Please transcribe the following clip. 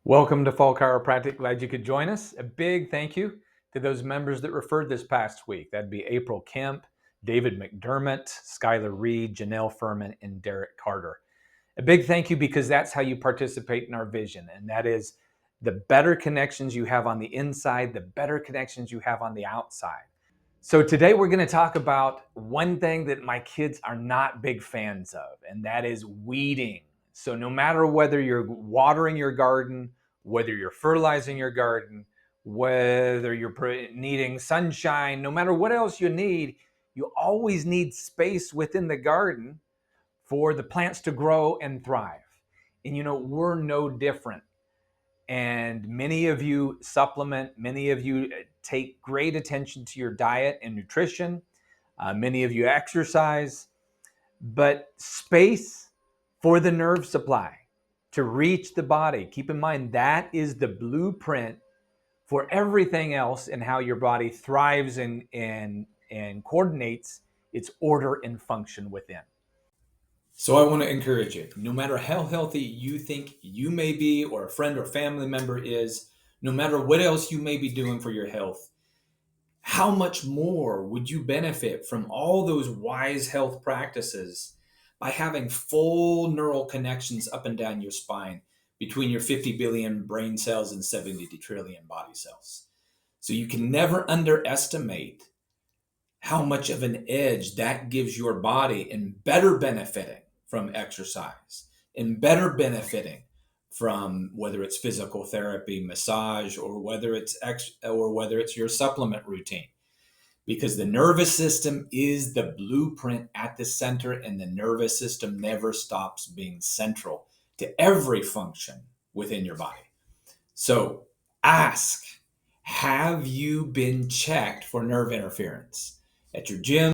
Welcome to Fall Chiropractic. Glad you could join us. A big thank you to those members that referred this past week. That'd be April Kemp, David McDermott, Skylar Reed, Janelle Furman, and Derek Carter. A big thank you because that's how you participate in our vision, and that is the better connections you have on the inside, the better connections you have on the outside. So today we're going to talk about one thing that my kids are not big fans of, and that is weeding. So no matter whether you're watering your garden, whether you're fertilizing your garden, whether you're needing sunshine, no matter what else you need, you always need space within the garden for the plants to grow and thrive. And we're no different. And many of you supplement, many of you take great attention to your diet and nutrition, many of you exercise, but space for the nerve supply to reach the body. Keep in mind that is the blueprint for everything else and how your body thrives and coordinates its order and function within. So I want to encourage you, no matter how healthy you think you may be, or a friend or family member is, no matter what else you may be doing for your health, how much more would you benefit from all those wise health practices by having full neural connections up and down your spine between your 50 billion brain cells and 70 trillion body cells? So you can never underestimate how much of an edge that gives your body in better benefiting from exercise, in better benefiting from whether it's physical therapy, massage, or whether it's your supplement routine. Because the nervous system is the blueprint at the center, and the nervous system never stops being central to every function within your body. So ask, have you been checked for nerve interference at your gym?